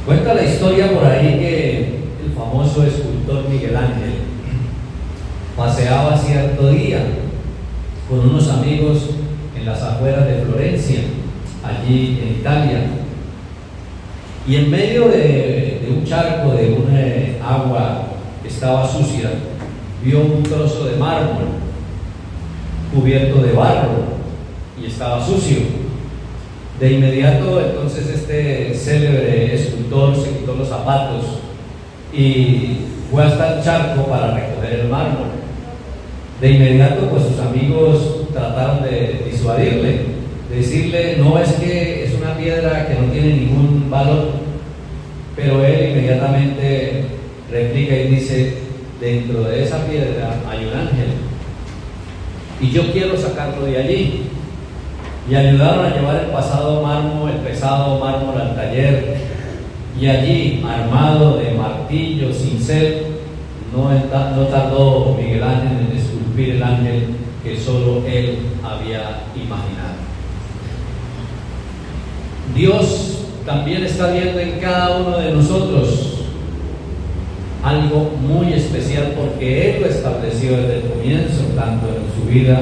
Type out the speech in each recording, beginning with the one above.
Cuenta la historia por ahí que el famoso escultor Miguel Ángel paseaba cierto día con unos amigos en las afueras de Florencia, allí en Italia, y en medio de un charco de una agua que estaba sucia, vio un trozo de mármol cubierto de barro y estaba sucio. De inmediato entonces este célebre escultor se quitó los zapatos y fue hasta el charco para recoger el mármol. De inmediato pues sus amigos trataron de disuadirle, de decirle: no, es que es una piedra que no tiene ningún valor. Pero él inmediatamente replica y dice: dentro de esa piedra hay un ángel y yo quiero sacarlo de allí. Y ayudaron a llevar el pesado mármol al taller, y allí, armado de martillo, cincel, no tardó Miguel Ángel en esculpir el ángel que solo él había imaginado. Dios también está viendo en cada uno de nosotros algo muy especial, porque Él lo estableció desde el comienzo, tanto en su vida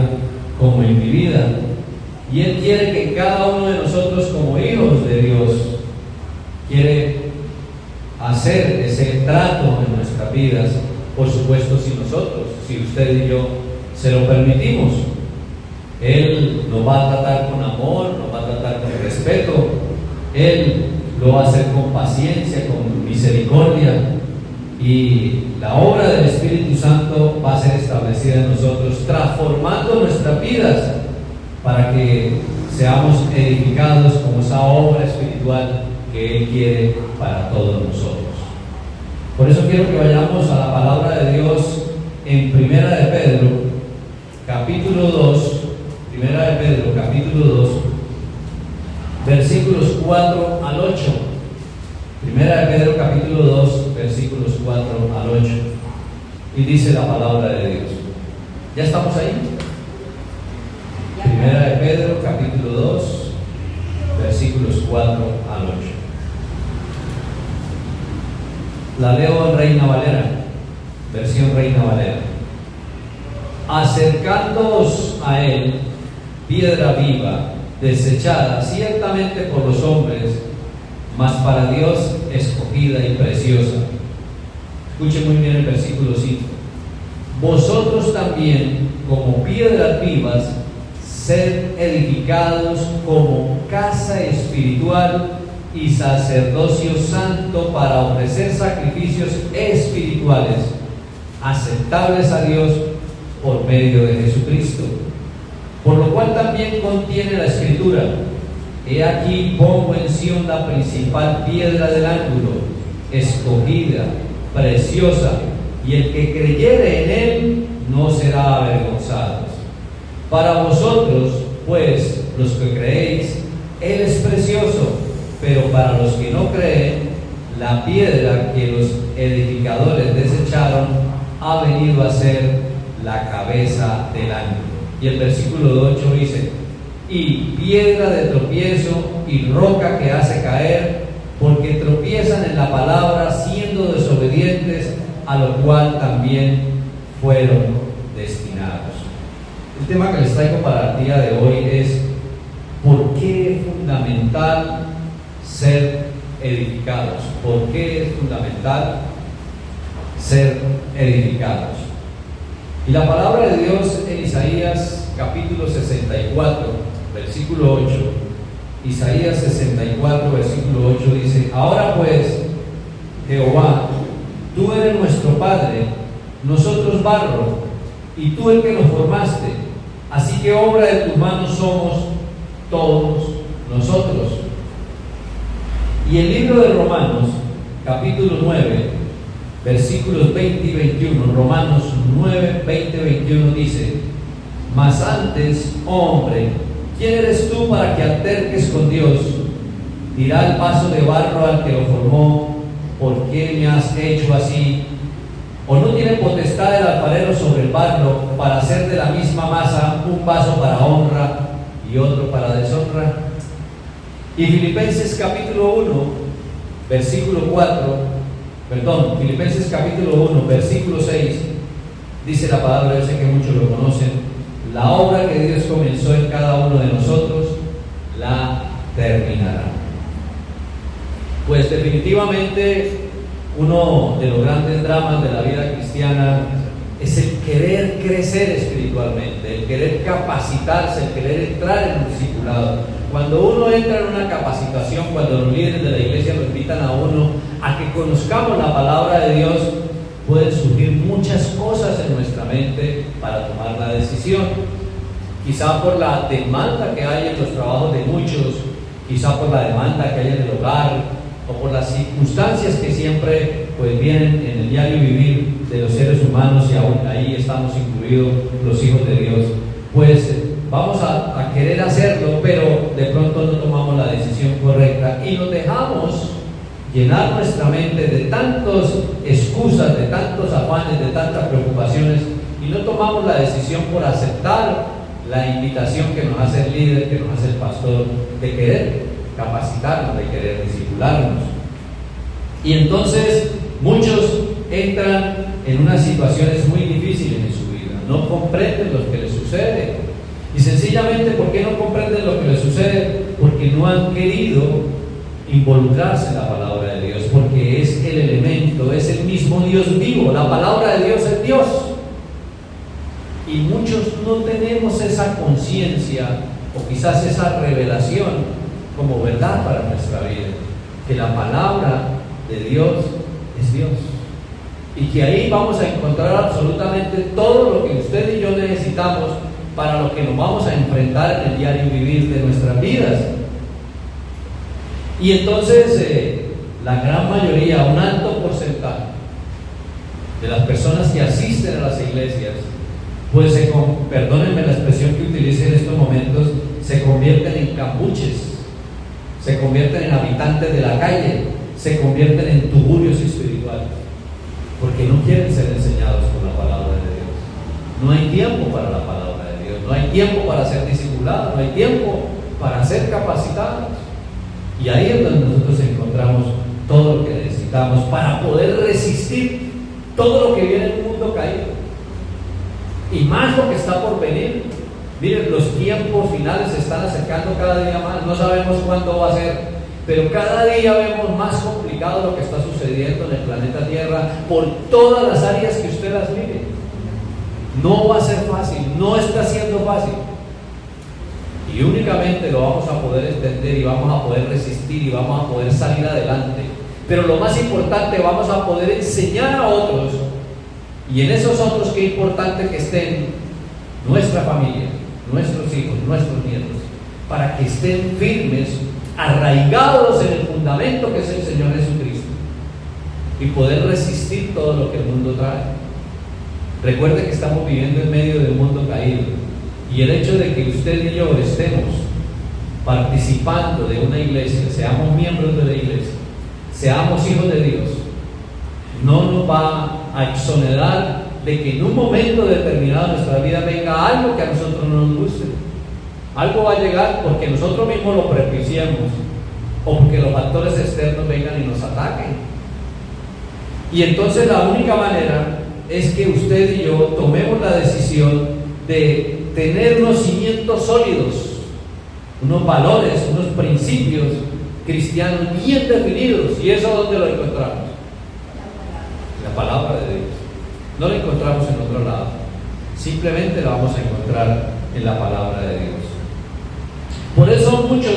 como en mi vida. Y Él quiere que cada uno de nosotros, como hijos de Dios, quiere hacer ese trato en nuestras vidas, por supuesto, si usted y yo se lo permitimos. Él lo va a tratar con amor, lo va a tratar con respeto, Él lo va a hacer con paciencia, con misericordia, y la obra del Espíritu Santo va a ser establecida en nosotros, transformando nuestras vidas, para que seamos edificados como esa obra espiritual que Él quiere para todos nosotros. Por eso quiero que vayamos a la palabra de Dios en Primera de Pedro, capítulo 2, Primera de Pedro, capítulo 2, versículos 4 al 8. Primera de Pedro, capítulo 2, versículos 4 al 8. Y dice la palabra de Dios. ¿Ya estamos ahí? Primera de Pedro, capítulo 2, versículos 4 al 8. La leo en Reina Valera, versión Reina Valera. Acercándoos a Él, piedra viva, desechada ciertamente por los hombres, mas para Dios escogida y preciosa. Escuchen muy bien el versículo 5. Vosotros también, como piedras vivas, sed edificados como casa espiritual y sacerdocio santo para ofrecer sacrificios espirituales aceptables a Dios por medio de Jesucristo. Por lo cual también contiene la Escritura: he aquí pongo en Sión la principal piedra del ángulo, escogida, preciosa, y el que creyere en Él no será avergonzado. Para vosotros, pues, los que creéis, Él es precioso, pero para los que no creen, la piedra que los edificadores desecharon ha venido a ser la cabeza del ángulo. Y el versículo 8 dice: y piedra de tropiezo y roca que hace caer, porque tropiezan en la palabra, siendo desobedientes, a lo cual también fueron destinados. El tema que les traigo para el día de hoy es: ¿por qué es fundamental ser edificados? ¿Por qué es fundamental ser edificados? Y la palabra de Dios en Isaías capítulo 64, versículo 8, Isaías 64, versículo 8 dice: ahora pues, Jehová, tú eres nuestro Padre, nosotros barro, y tú el que nos formaste, así que obra de tus manos somos todos nosotros. Y el libro de Romanos, capítulo 9, versículos 20 y 21, Romanos 9, 20 y 21 dice: mas antes, hombre, ¿quién eres tú para que alterques con Dios? Dirá el vaso de barro al que lo formó: ¿por qué me has hecho así? ¿O no tiene potestad el alfarero sobre el barro para hacer de la misma masa un vaso para honra y otro para deshonra? Y Filipenses capítulo 1, Filipenses capítulo 1, versículo 6, dice la palabra, yo sé que muchos lo conocen: la obra que Dios comenzó en cada uno de nosotros, la terminará. Pues definitivamente uno de los grandes dramas de la vida cristiana es el querer crecer espiritualmente, el querer capacitarse, el querer entrar en un discipulado. Cuando uno entra en una capacitación, cuando los líderes de la iglesia lo invitan a uno a que conozcamos la palabra de Dios, pueden surgir muchas cosas en nuestra mente para tomar la decisión. Quizá por la demanda que hay en los trabajos de muchos, quizá por la demanda que hay en el hogar, o por las circunstancias que siempre pues vienen en el diario vivir de los seres humanos, y aún ahí estamos incluidos los hijos de Dios. Pues vamos a querer hacerlo, pero de pronto no tomamos la decisión correcta y nos dejamos llenar nuestra mente de tantas excusas, de tantos afanes, de tantas preocupaciones, y no tomamos la decisión por aceptar la invitación que nos hace el líder, que nos hace el pastor, de querer capacitarnos, de querer discipularnos. Y entonces muchos entran en unas situaciones muy difíciles en su vida, no comprenden lo que les sucede, y sencillamente, ¿por qué no comprenden lo que les sucede? Porque no han querido involucrarse en la palabra de Dios, porque es el elemento, es el mismo Dios vivo. La palabra de Dios es Dios, y muchos no tenemos esa conciencia, o quizás esa revelación como verdad para nuestra vida, que la palabra de Dios es Dios, y que ahí vamos a encontrar absolutamente todo lo que usted y yo necesitamos para lo que nos vamos a enfrentar en el diario vivir de nuestras vidas. Y entonces la gran mayoría, un alto porcentaje de las personas que asisten a las iglesias, pues perdónenme la expresión que utilicé en estos momentos, se convierten en cambuches, se convierten en habitantes de la calle, se convierten en tugurios espirituales, porque no quieren ser enseñados por la palabra de Dios. No hay tiempo para la palabra de Dios, no hay tiempo para ser discipulados, no hay tiempo para ser capacitados. Y ahí es donde nosotros encontramos todo lo que necesitamos para poder resistir todo lo que viene en un mundo caído, y más lo que está por venir. Miren, los tiempos finales se están acercando cada día más, no sabemos cuándo va a ser, pero cada día vemos más complicado lo que está sucediendo en el planeta Tierra por todas las áreas que usted las mire. No va a ser fácil, no está siendo fácil, y únicamente lo vamos a poder entender, y vamos a poder resistir, y vamos a poder salir adelante. Pero lo más importante, vamos a poder enseñar a otros, y en esos otros, qué importante que estén nuestra familia, nuestros hijos, nuestros nietos, para que estén firmes, arraigados en el fundamento que es el Señor Jesucristo, y poder resistir todo lo que el mundo trae. Recuerde que estamos viviendo en medio de un mundo caído, y el hecho de que usted y yo estemos participando de una iglesia, seamos miembros de la iglesia, seamos hijos de Dios, no nos va a exonerar de que en un momento determinado de nuestra vida venga algo que a nosotros no nos guste. Algo va a llegar porque nosotros mismos lo propiciemos, o porque los factores externos vengan y nos ataquen. Y entonces la única manera es que usted y yo tomemos la decisión de tener unos cimientos sólidos, unos valores, unos principios cristianos bien definidos. ¿Y eso dónde lo encontramos? La palabra de Dios. No lo encontramos en otro lado, simplemente lo vamos a encontrar en la palabra de Dios. Por eso muchos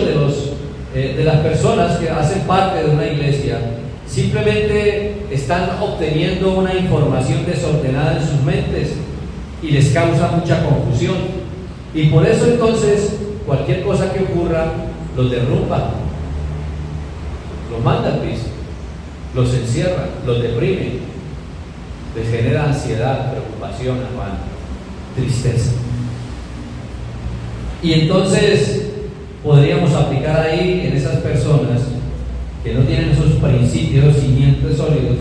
de las personas que hacen parte de una iglesia simplemente están obteniendo una información desordenada en sus mentes y les causa mucha confusión, y por eso entonces cualquier cosa que ocurra los derrumba, los manda al piso, los encierra, los deprime, les genera ansiedad, preocupación, afán, tristeza. Y entonces podríamos aplicar ahí en esas personas que no tienen esos principios, cimientos sólidos,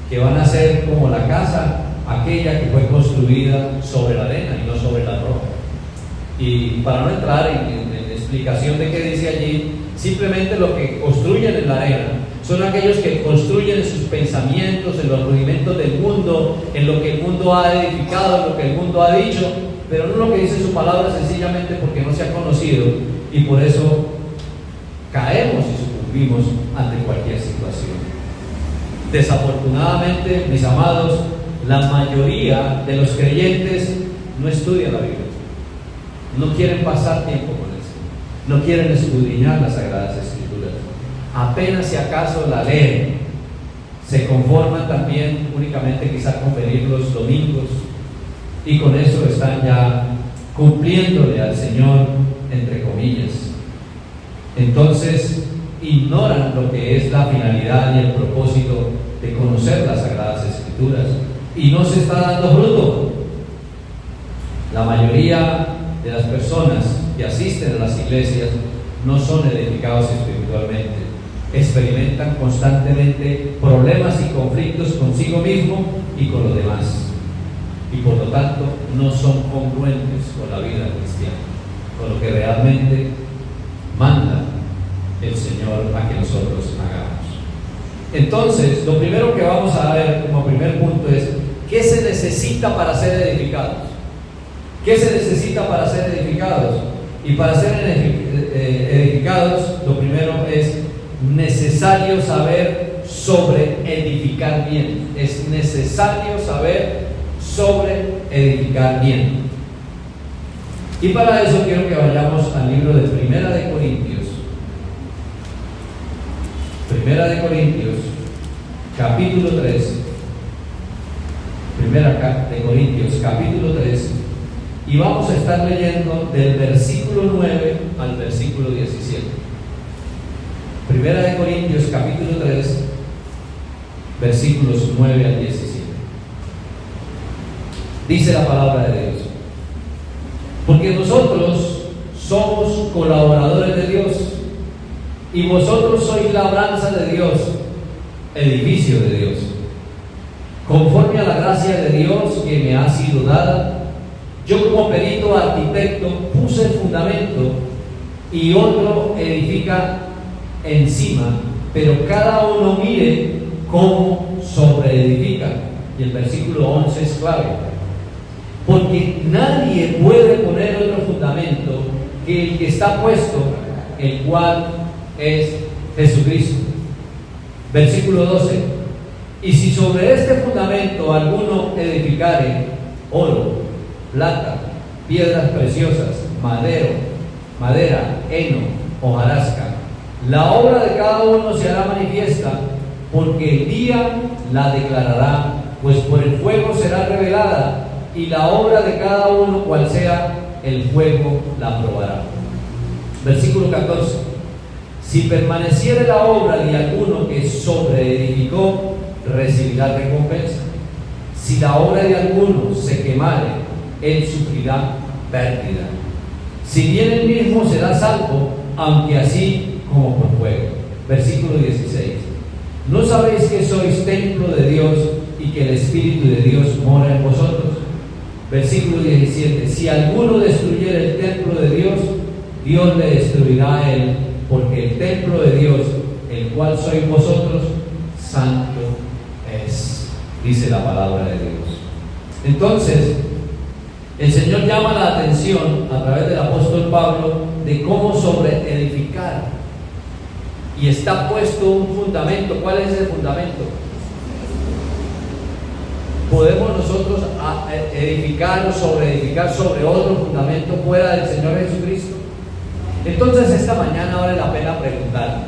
que van a ser como la casa aquella que fue construida sobre la arena y no sobre la roca. Y para no entrar en explicación de qué dice allí, simplemente lo que construyen en la arena Son aquellos que construyen en sus pensamientos, en los rudimentos del mundo, en lo que el mundo ha edificado, en lo que el mundo ha dicho, pero no lo que dice su palabra, sencillamente porque no se ha conocido, y por eso caemos y sucumbimos ante cualquier situación. Desafortunadamente, mis amados, la mayoría de los creyentes no estudian la Biblia, no quieren pasar tiempo con el Señor, no quieren escudriñar las Sagradas Escrituras, apenas si acaso la leen, se conforman también únicamente quizá con venir los domingos, y con eso están ya cumpliéndole al Señor, entre comillas. Entonces ignoran lo que es la finalidad y el propósito de conocer las Sagradas Escrituras, y no se está dando fruto. La mayoría de las personas que asisten a las iglesias no son edificados espiritualmente, experimentan constantemente problemas y conflictos consigo mismo y con los demás, y por lo tanto no son congruentes con la vida cristiana, con lo que realmente manda el Señor a que nosotros hagamos. Entonces, lo primero que vamos a ver como primer punto es: ¿qué se necesita para ser edificados? ¿Qué se necesita para ser edificados? Y para ser edificados, lo primero es necesario saber sobre edificar bien. Es necesario saber sobre edificar bien. Y para eso quiero que vayamos al libro de Primera de Corintios. Primera de Corintios, capítulo 3. Primera de Corintios, capítulo 3. Y vamos a estar leyendo del versículo 9 al versículo 17. Primera de Corintios, capítulo 3, versículos 9 al 17. Dice la palabra de Dios: porque nosotros somos colaboradores de Dios, y vosotros sois labranza de Dios, edificio de Dios. Conforme a la gracia de Dios que me ha sido dada, yo como perito arquitecto puse el fundamento, y otro edifica encima, pero cada uno mire cómo sobreedifica. Y el versículo 11 es clave: porque nadie puede poner otro fundamento que el que está puesto, el cual es Jesucristo. Versículo 12: y si sobre este fundamento alguno edificare oro, plata, piedras preciosas, madera, heno, hojarasca, la obra de cada uno se hará manifiesta, porque el día la declarará, pues por el fuego será revelada, y la obra de cada uno, cual sea, el fuego la probará. Versículo 14: si permaneciere la obra de alguno que sobreedificó, recibirá recompensa. Si la obra de alguno se quemare, él sufrirá pérdida. Si bien él mismo será salvo, aunque así como por fuego. Versículo 16: ¿no sabéis que sois templo de Dios y que el Espíritu de Dios mora en vosotros? Versículo 17: si alguno destruyere el templo de Dios, Dios le destruirá a él, porque el templo de Dios, el cual sois vosotros, santo es, dice la palabra de Dios. Entonces, el Señor llama la atención a través del apóstol Pablo de cómo sobreedificar, y está puesto un fundamento. ¿Cuál es el fundamento? ¿Podemos nosotros edificar o sobreedificar sobre otro fundamento fuera del Señor Jesucristo? Entonces, esta mañana vale la pena preguntarnos: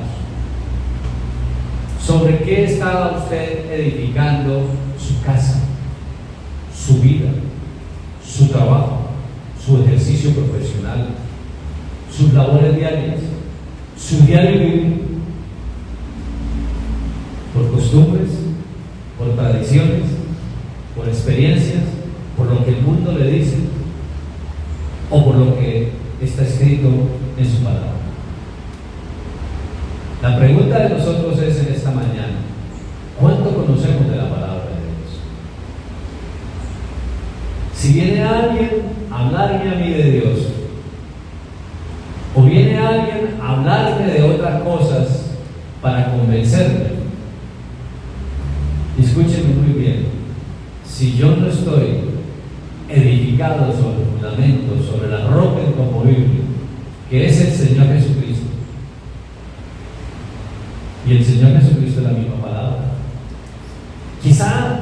¿sobre qué está usted edificando su casa, su vida, su trabajo, su ejercicio profesional, sus labores diarias, su diario vivir? ¿Por costumbres, por tradiciones, por experiencias, por lo que el mundo le dice, o por lo que está escrito en su palabra? La pregunta de nosotros es en esta mañana: ¿cuánto conocemos de la palabra de Dios? Si viene alguien a hablarme a mí de Dios, o viene alguien a hablarme de otras cosas para convencerme, Escúchenme muy bien, si yo no estoy edificado sobre el fundamento, sobre la roca inconmovible, que es el Señor Jesucristo, y el Señor Jesucristo es la misma palabra. Quizá,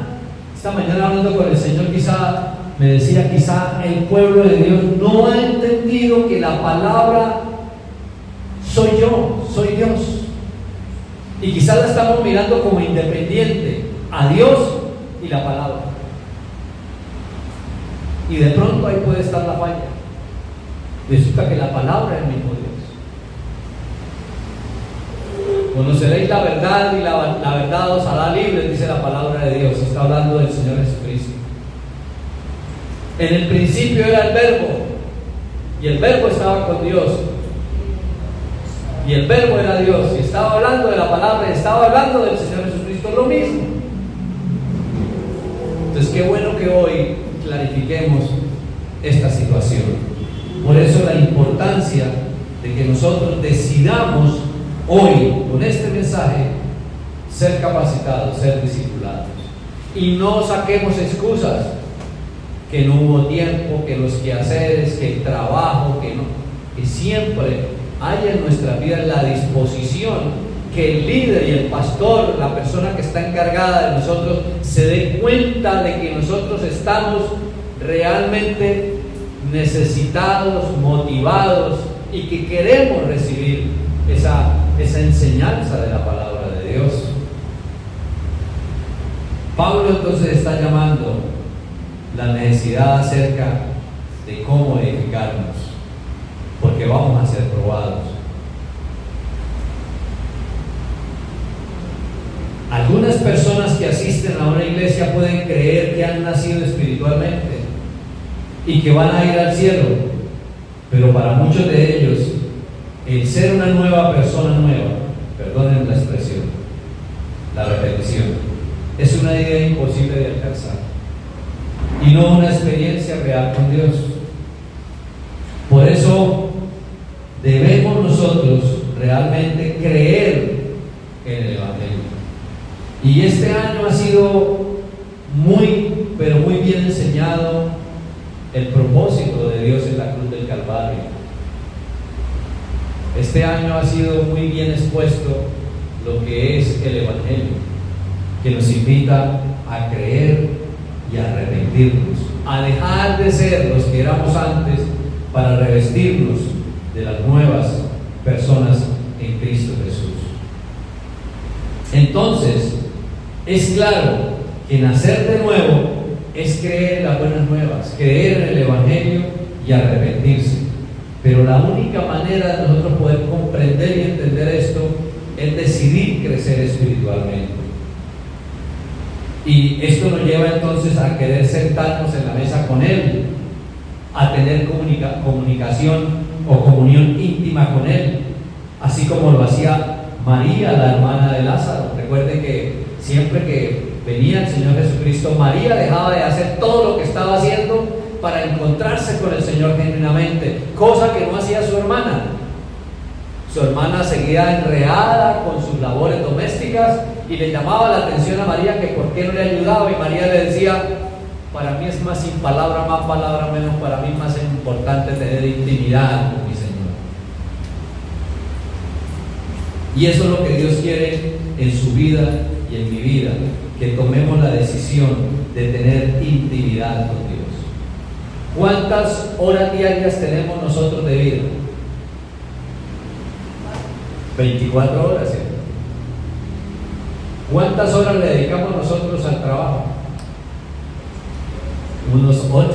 esta mañana hablando con el Señor, quizá me decía, quizá el pueblo de Dios no ha entendido que la palabra soy yo, soy Dios. Y quizá la estamos mirando como independiente a Dios y la palabra. Y de pronto ahí puede estar la falla. Resulta que la palabra es el mismo Dios. Conoceréis la verdad y la verdad os hará libres, dice la palabra de Dios. Está hablando del Señor Jesucristo. En el principio era el Verbo, y el Verbo estaba con Dios, y el Verbo era Dios, y estaba hablando de la palabra, y estaba hablando del Señor Jesucristo, lo mismo. Entonces, qué bueno que hoy clarifiquemos esta situación. Por eso la importancia de que nosotros decidamos hoy, con este mensaje, ser capacitados, ser discipulados, y no saquemos excusas, que no hubo tiempo, que los quehaceres, que el trabajo, que siempre haya en nuestra vida la disposición, que el líder y el pastor, la persona que está encargada de nosotros, se dé cuenta de que nosotros estamos realmente necesitados, motivados, y que queremos recibir esa enseñanza de la palabra de Dios. Pablo entonces está llamando la necesidad acerca de cómo edificarnos, porque vamos a ser probados. Algunas personas que asisten a una iglesia pueden creer que han nacido espiritualmente y que van a ir al cielo, pero para muchos de ellos el ser una nueva persona nueva, perdonen la expresión, la repetición, es una idea imposible de alcanzar y no una experiencia real con Dios. Por eso debemos nosotros realmente creer en el Evangelio. Y este año ha sido pero muy bien enseñado el propósito de Dios en la cruz del Calvario. Este año ha sido muy bien expuesto lo que es el Evangelio, que nos invita a creer y a arrepentirnos, a dejar de ser los que éramos antes para revestirnos de las nuevas personas en Cristo Jesús. Entonces, es claro que nacer de nuevo es creer en las buenas nuevas, creer en el Evangelio y arrepentirse. Pero la única manera de nosotros poder comprender y entender esto es decidir crecer espiritualmente. Y esto nos lleva entonces a querer sentarnos en la mesa con Él, a tener comunicación o comunión íntima con Él, así como lo hacía María, la hermana de Lázaro. Recuerden que siempre que venía el Señor Jesucristo, María dejaba de hacer todo lo que estaba haciendo para encontrarse con el Señor genuinamente, cosa que no hacía su hermana. Su hermana seguía enredada con sus labores domésticas y le llamaba la atención a María que por qué no le ayudaba, y María le decía: para mí es más sin palabra, más palabra menos, para mí más importante tener intimidad con mi Señor. Y eso es lo que Dios quiere en su vida y en mi vida, que tomemos la decisión de tener intimidad con Dios. ¿Cuántas horas diarias tenemos nosotros de vida? 24 horas, ¿cierto? ¿Cuántas horas le dedicamos nosotros al trabajo? Unos 8,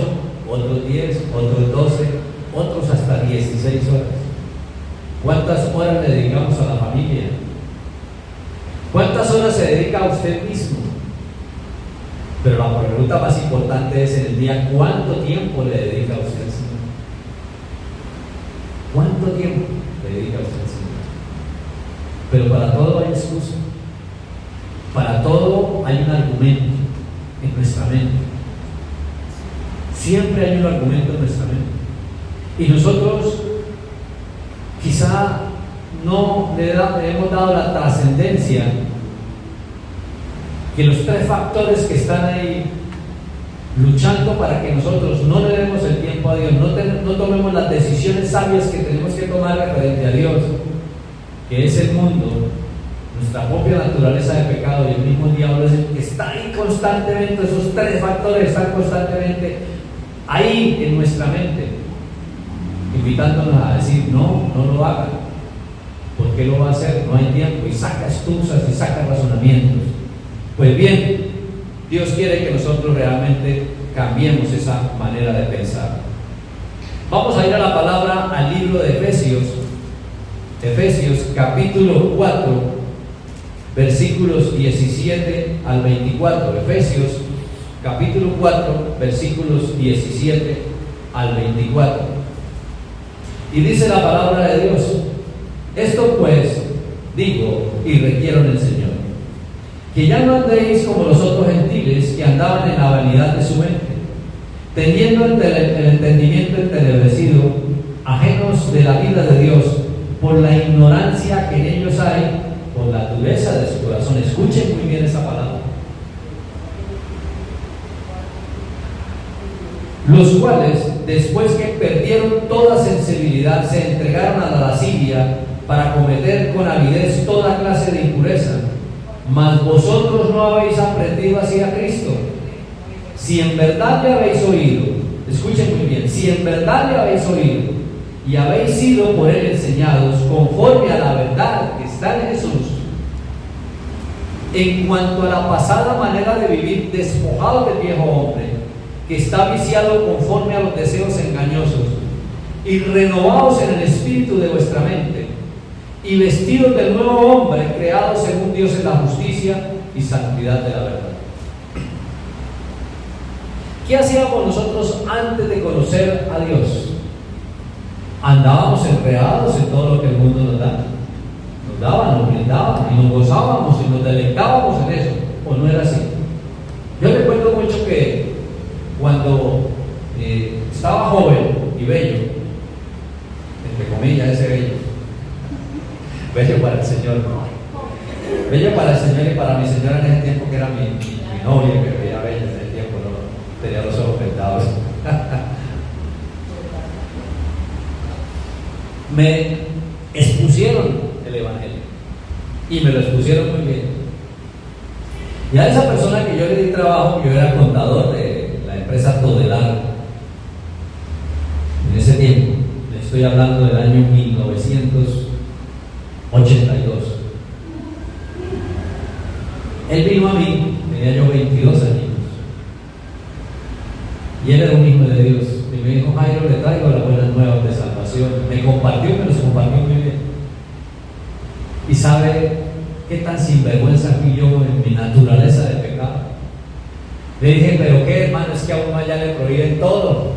otros 10, otros 12, otros hasta 16 horas. ¿Cuántas horas le dedicamos a la familia? ¿Cuántas horas se dedica a usted mismo? Pero la pregunta más importante es en el día: ¿cuánto tiempo le dedica a usted al Señor? ¿Cuánto tiempo le dedica a usted al Señor? Pero para todo hay excusa. Para todo hay un argumento en nuestra mente. Siempre hay un argumento en nuestra mente. Y nosotros quizá no le hemos dado la trascendencia que los tres factores que están ahí luchando para que nosotros no le demos el tiempo a Dios, no tomemos las decisiones sabias que tenemos que tomar referente a Dios, que es el mundo, nuestra propia naturaleza de pecado y el mismo diablo es el que está ahí constantemente. Esos tres factores están constantemente ahí en nuestra mente, invitándonos a decir no lo hagan. ¿Por qué lo va a hacer? No hay tiempo, y saca excusas y saca razonamientos. Pues bien, Dios quiere que nosotros realmente cambiemos esa manera de pensar. Vamos a ir a la palabra, al libro de Efesios capítulo 4, versículos 17 al 24. Efesios capítulo 4, versículos 17 al 24. Y dice la palabra de Dios: esto pues digo y requiero en el Señor, que ya no andéis como los otros gentiles que andaban en la vanidad de su mente, teniendo el entendimiento entenebrecido, ajenos de la vida de Dios, por la ignorancia que en ellos hay, por la dureza de su corazón. Escuchen muy bien esa palabra. Los cuales, después que perdieron toda sensibilidad, se entregaron a la lascivia para cometer con avidez toda clase de impureza. Mas vosotros no habéis aprendido así a Cristo. Si en verdad le habéis oído, escuchen muy bien, si en verdad le habéis oído y habéis sido por él enseñados conforme a la verdad que está en Jesús, en cuanto a la pasada manera de vivir, despojados del viejo hombre, que está viciado conforme a los deseos engañosos, y renovados en el espíritu de vuestra mente, y vestidos del nuevo hombre, creado según Dios en la justicia y santidad de la verdad. ¿Qué hacíamos nosotros antes de conocer a Dios? Andábamos enredados en todo lo que el mundo nos da. Nos daban, nos brindaban, y nos gozábamos y nos deleitábamos en eso. ¿O no era así? Yo recuerdo mucho que cuando estaba joven y bello, entre comillas, ese bello para el Señor, bello para el Señor y para mi señora en ese tiempo, que era mi novia, que veía bella en ese tiempo, no tenía los ojos vendados. Me expusieron el Evangelio y me lo expusieron muy bien. Y a esa persona que yo le di trabajo, yo era contador de la empresa Todelar en ese tiempo, le estoy hablando del año 1982. Él vino a mí, tenía yo 22 años, y él era un hijo de Dios, y me dijo: Jairo, le traigo las buenas nuevas de salvación. Me los compartió muy bien. Y sabe qué tan sinvergüenza fui yo en mi naturaleza de pecado. Le dije: pero qué, hermano, es que a uno allá le prohíben todo.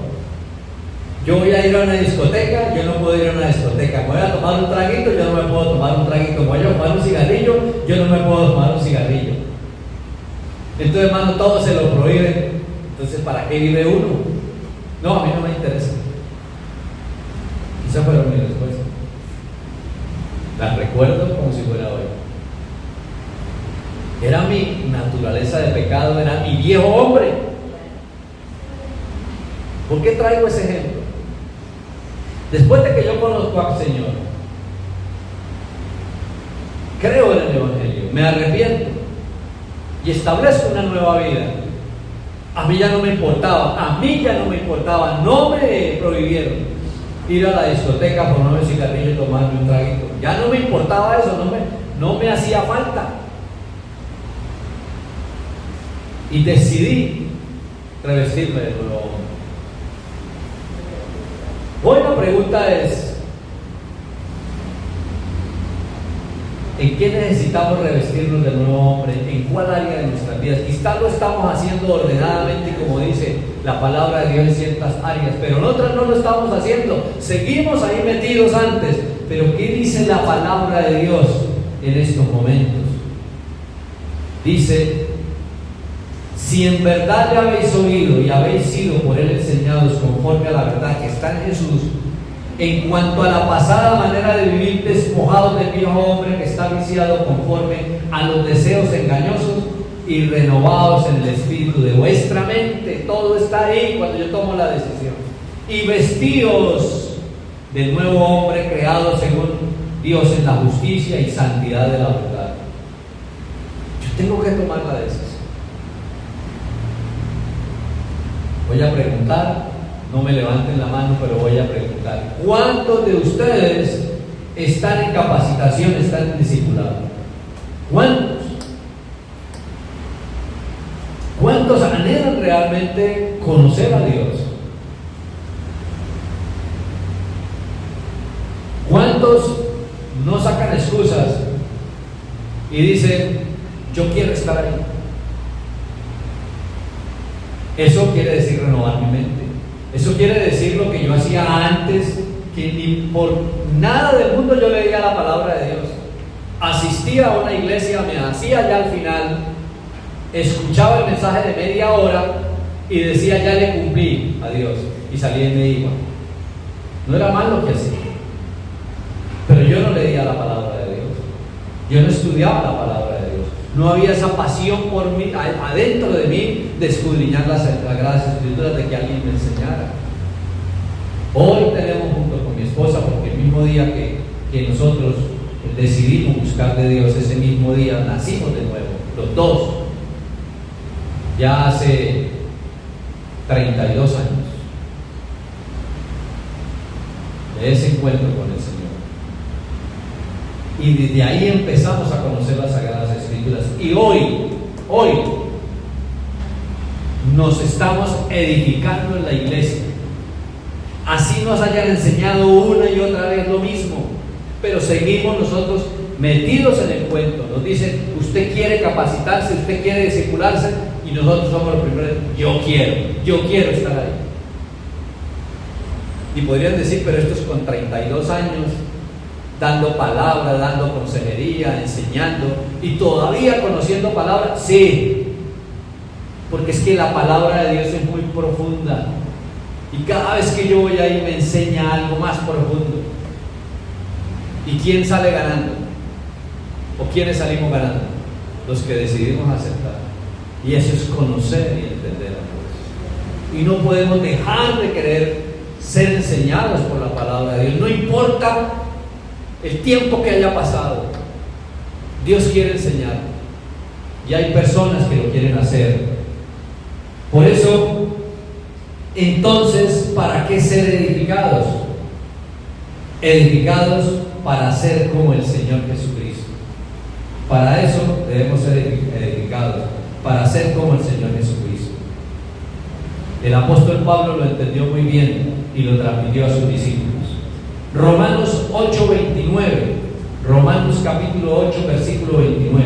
Yo voy a ir a una discoteca, yo no puedo ir a una discoteca. Me voy a tomar un traguito, yo no me puedo tomar un traguito. Me voy a tomar un cigarrillo, yo no me puedo tomar un cigarrillo. Entonces, hermano, todo se lo prohíben. Entonces, ¿para qué vive uno? No, a mí no me interesa. Esa fue mi respuesta. La recuerdo como si fuera hoy. Era mi naturaleza de pecado, era mi viejo hombre. ¿Por qué traigo ese ejemplo? Después de que yo conozco al Señor, creo en el Evangelio, me arrepiento y establezco una nueva vida. A mí ya no me importaba, no me prohibieron ir a la discoteca, ponerme un cigarrillo y tomarme un traguito. Ya no me importaba eso, no me hacía falta. Y decidí revestirme de nuevo hombre. Hoy la pregunta es: ¿en qué necesitamos revestirnos de nuevo hombre? ¿En cuál área de nuestras vidas? Quizás lo estamos haciendo ordenadamente, como dice la palabra de Dios, en ciertas áreas, pero en otras no lo estamos haciendo. Seguimos ahí metidos antes. Pero ¿qué dice la palabra de Dios en estos momentos? Dice: si en verdad le habéis oído y habéis sido por él enseñados conforme a la verdad que está en Jesús, en cuanto a la pasada manera de vivir, despojados del viejo hombre que está viciado conforme a los deseos engañosos, y renovados en el espíritu de vuestra mente. Todo está ahí cuando yo tomo la decisión. Y vestidos del nuevo hombre creado según Dios en la justicia y santidad de la verdad. Yo tengo que tomar la decisión. Voy a preguntar, no me levanten la mano, pero voy a preguntar: ¿cuántos de ustedes están en capacitación, están en discipulado? ¿Cuántos? ¿Cuántos anhelan realmente conocer a Dios? ¿Cuántos no sacan excusas y dicen: yo quiero estar ahí? Eso quiere decir renovar mi mente. Eso quiere decir lo que yo hacía antes, que ni por nada del mundo yo leía la palabra de Dios. Asistía a una iglesia, me hacía ya al final, escuchaba el mensaje de media hora y decía: ya le cumplí a Dios, y salía y me iba. No era mal lo que hacía, pero yo no leía la palabra de Dios, yo no estudiaba la palabra de Dios, no había esa pasión por mí, adentro de mí, de escudriñar las Sagradas Escrituras, de que alguien me enseñara. Hoy tenemos junto con mi esposa, porque el mismo día que nosotros decidimos buscar de Dios, ese mismo día nacimos de nuevo, los dos, ya hace 32 años de ese encuentro con el Señor. Y desde ahí empezamos a conocer las Sagradas Escrituras. Y hoy nos estamos edificando en la iglesia. Así nos hayan enseñado una y otra vez lo mismo, pero seguimos nosotros metidos en el cuento. Nos dicen: usted quiere capacitarse, usted quiere discipularse, y nosotros somos los primeros: yo quiero estar ahí. Y podrían decir: pero esto es con 32 años, dando palabra, dando consejería, enseñando, y todavía conociendo palabra. Sí, porque es que la palabra de Dios es muy profunda, y cada vez que yo voy ahí me enseña algo más profundo. ¿Y quién sale ganando? ¿O quiénes salimos ganando? Los que decidimos aceptar. Y eso es conocer y entender a Dios. Y no podemos dejar de querer ser enseñados por la palabra de Dios, no importa el tiempo que haya pasado. Dios quiere enseñar, y hay personas que lo quieren hacer. Por eso, entonces, ¿para qué ser edificados? Edificados para ser como el Señor Jesucristo. Para eso debemos ser edificados, para ser como el Señor Jesucristo. El apóstol Pablo lo entendió muy bien y lo transmitió a sus discípulos. Romanos 8:29, Romanos capítulo 8, versículo 29.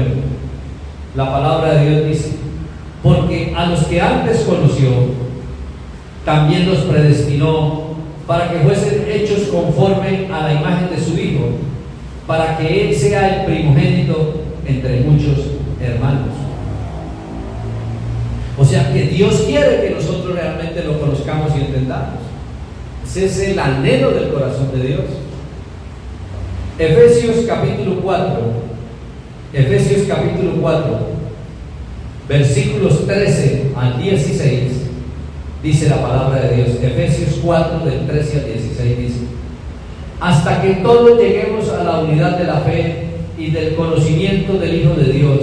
La palabra de Dios dice: porque a los que antes conoció, también los predestinó para que fuesen hechos conforme a la imagen de su Hijo, para que Él sea el primogénito entre muchos hermanos. O sea que Dios quiere que nosotros realmente lo conozcamos y entendamos. Ese es el anhelo del corazón de Dios. Efesios capítulo 4, versículos 13 al 16, dice la palabra de Dios. Efesios 4, del 13 al 16 dice: hasta que todos lleguemos a la unidad de la fe y del conocimiento del Hijo de Dios,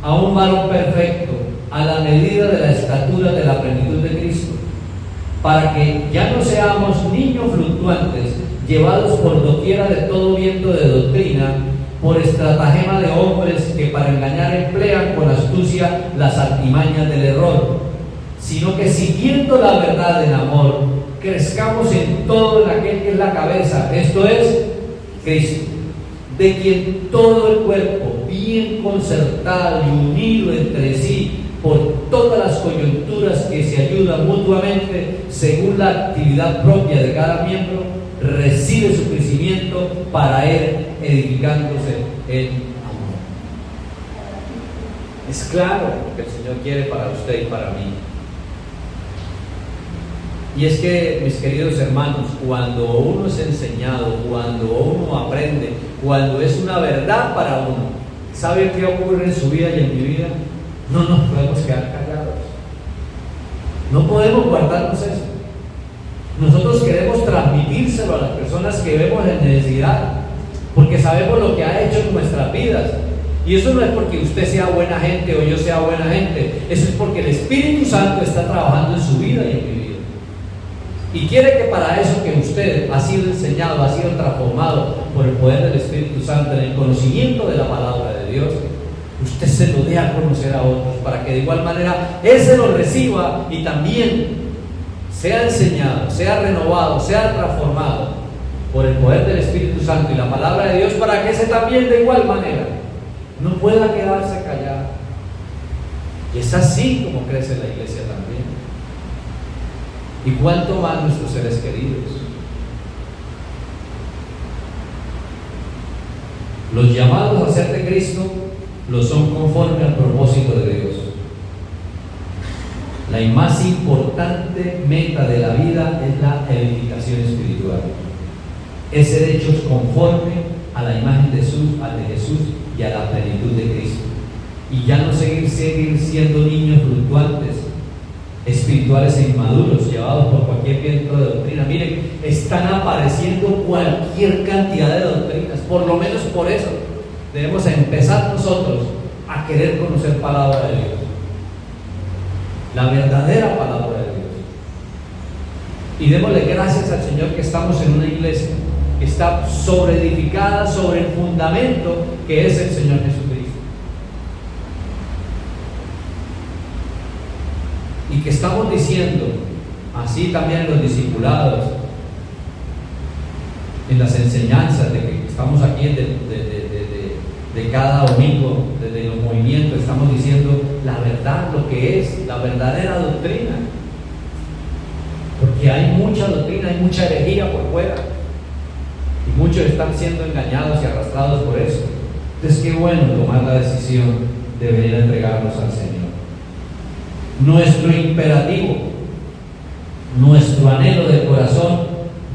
a un varón perfecto, a la medida de la estatura de la plenitud de Cristo, para que ya no seamos niños fluctuantes, llevados por doquiera de todo viento de doctrina, por estratagema de hombres que para engañar emplean con astucia las artimañas del error, sino que siguiendo la verdad en amor, crezcamos en todo en aquel que es la cabeza, esto es Cristo, de quien todo el cuerpo, bien concertado y unido entre sí por todas las coyunturas que se ayudan mutuamente según la actividad propia de cada miembro, recibe su crecimiento para él, edificándose en amor. Es claro lo que el Señor quiere para usted y para mí. Y es que, mis queridos hermanos, cuando uno es enseñado, cuando uno aprende, cuando es una verdad para uno, ¿sabe qué ocurre en su vida y en mi vida? no nos podemos quedar callados. No podemos guardarnos eso. Nosotros queremos transmitírselo a las personas que vemos en necesidad, porque sabemos lo que ha hecho en nuestras vidas. Y eso no es porque usted sea buena gente o yo sea buena gente, eso es porque el Espíritu Santo está trabajando en su vida y en mi vida. Y quiere que para eso que usted ha sido enseñado, ha sido transformado por el poder del Espíritu Santo en el conocimiento de la palabra de Dios, usted se lo dé a conocer a otros, para que de igual manera ese lo reciba y también sea enseñado, sea renovado, sea transformado por el poder del Espíritu Santo y la palabra de Dios, para que ese también de igual manera no pueda quedarse callado. Y es así como crece la iglesia también. ¿Y cuánto más nuestros seres queridos? Los llamados a ser de Cristo lo son conforme al propósito de Dios. La más importante meta de la vida es la edificación espiritual. Es ser hechos conforme a la imagen de Jesús y a la plenitud de Cristo. Y ya no seguir siendo niños fluctuantes, espirituales e inmaduros, llevados por cualquier viento de doctrina. Miren, están apareciendo cualquier cantidad de doctrinas. Por lo menos por eso debemos empezar nosotros a querer conocer palabra de Dios, la verdadera palabra de Dios. Y démosle gracias al Señor que estamos en una iglesia que está sobreedificada sobre el fundamento que es el Señor Jesucristo, y que estamos diciendo, así también los discipulados, en las enseñanzas de que estamos aquí de cada domingo, desde los movimientos, estamos diciendo la verdad, lo que es la verdadera doctrina, porque hay mucha doctrina, hay mucha herejía por fuera, y muchos están siendo engañados y arrastrados por eso. Entonces qué bueno tomar la decisión de venir a entregarnos al Señor. Nuestro imperativo, nuestro anhelo del corazón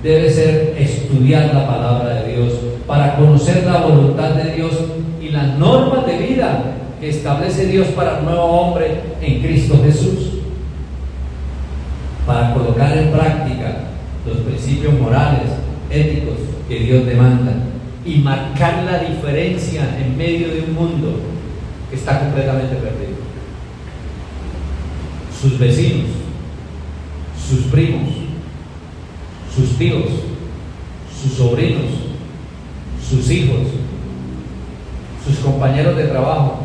debe ser estudiar la palabra de Dios para conocer la voluntad de Dios y las normas de vida que establece Dios para el nuevo hombre en Cristo Jesús, para colocar en práctica los principios morales, éticos que Dios demanda y marcar la diferencia en medio de un mundo que está completamente perdido. Sus vecinos, sus primos, sus tíos, sus sobrinos, sus hijos, sus compañeros de trabajo.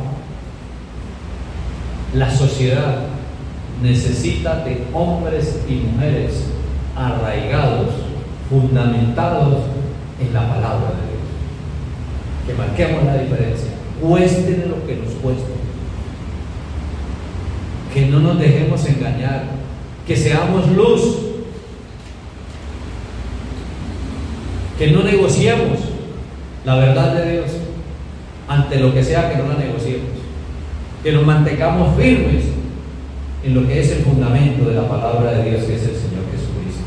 La sociedad necesita de hombres y mujeres arraigados, fundamentados en la palabra de Dios. Que marquemos la diferencia, cueste lo que nos cueste. Que no nos dejemos engañar, que seamos luz, que no negociemos la verdad de Dios ante lo que sea que no la negociemos, que nos mantengamos firmes en lo que es el fundamento de la palabra de Dios, que es el Señor Jesucristo.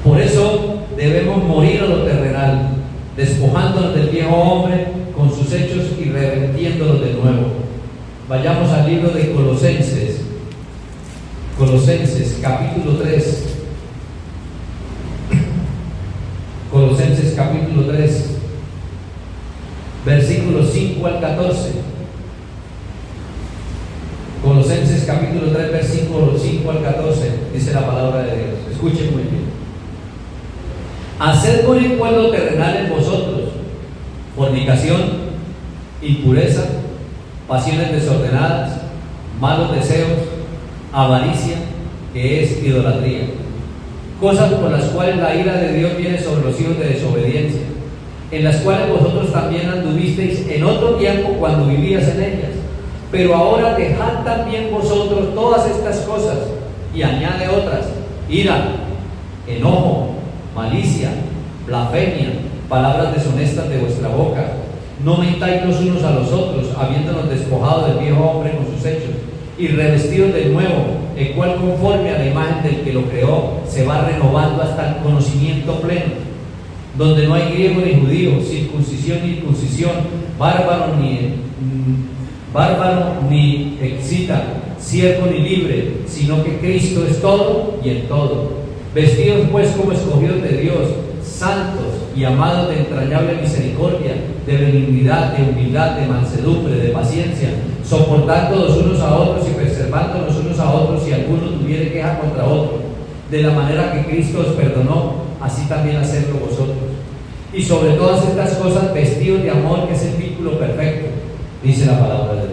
Por eso debemos morir a lo terrenal, despojándonos del viejo hombre con sus hechos y revestiéndonos de nuevo. Vayamos al libro de Colosenses, capítulo 3. Colosenses capítulo 3, versículos 5 al 14. Colosenses capítulo 3, versículos 5 al 14, dice la palabra de Dios. Escuchen muy bien. Haced morir pues lo terrenal en vosotros: fornicación, impureza, pasiones desordenadas, malos deseos, avaricia, que es idolatría, cosas por las cuales la ira de Dios viene sobre los hijos de desobediencia, en las cuales vosotros también anduvisteis en otro tiempo cuando vivías en ellas. Pero ahora dejad también vosotros todas estas cosas, y añade otras: ira, enojo, malicia, blasfemia, palabras deshonestas de vuestra boca. No mentáis los unos a los otros, habiéndonos despojado del viejo hombre con sus hechos, y revestidos del nuevo, el cual conforme a la imagen del que lo creó, se va renovando hasta el conocimiento pleno, donde no hay griego ni judío, circuncisión ni incircuncisión, bárbaro ni bárbaro ni excita, siervo ni libre, sino que Cristo es todo y en todo. Vestidos pues como escogidos de Dios, santos y amados de entrañable misericordia, de benignidad, de humildad, de mansedumbre, de paciencia, soportando los unos a otros y preservando los unos a otros si alguno tuviere queja contra otro. De la manera que Cristo os perdonó, así también hacedlo vosotros. Y sobre todas estas cosas, vestidos de amor, que es el vínculo perfecto, dice la palabra de Dios.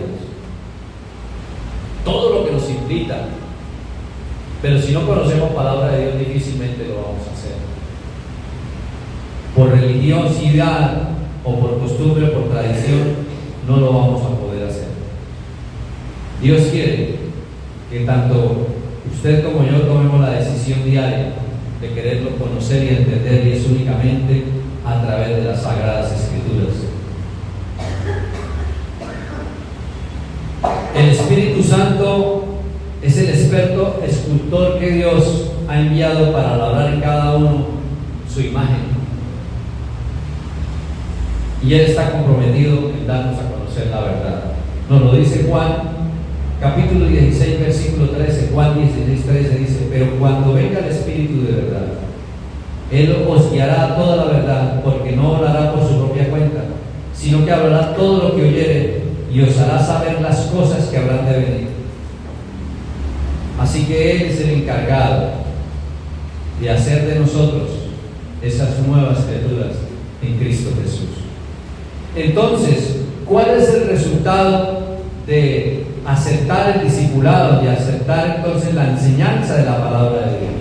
Todo lo que nos invita, pero si no conocemos palabra de Dios, difícilmente lo vamos a hacer. Por religiosidad o por costumbre o por tradición, no lo vamos a poder hacer. Dios quiere que tanto usted como yo tomemos la decisión diaria de quererlo conocer y entender, y es únicamente a través de las Sagradas Escrituras. El Espíritu Santo es el experto escultor que Dios ha enviado para labrar en cada uno su imagen. Y Él está comprometido en darnos a conocer la verdad. Nos lo dice Juan, capítulo 16, versículo 13. Juan 16, 13 dice: pero cuando venga el Espíritu de verdad, Él os guiará a toda la verdad, porque no hablará por su propia cuenta, sino que hablará todo lo que oyere y os hará saber las cosas que habrán de venir. Así que Él es el encargado de hacer de nosotros esas nuevas criaturas en Cristo Jesús. Entonces, ¿cuál es el resultado de aceptar el discipulado, de aceptar entonces la enseñanza de la palabra de Dios?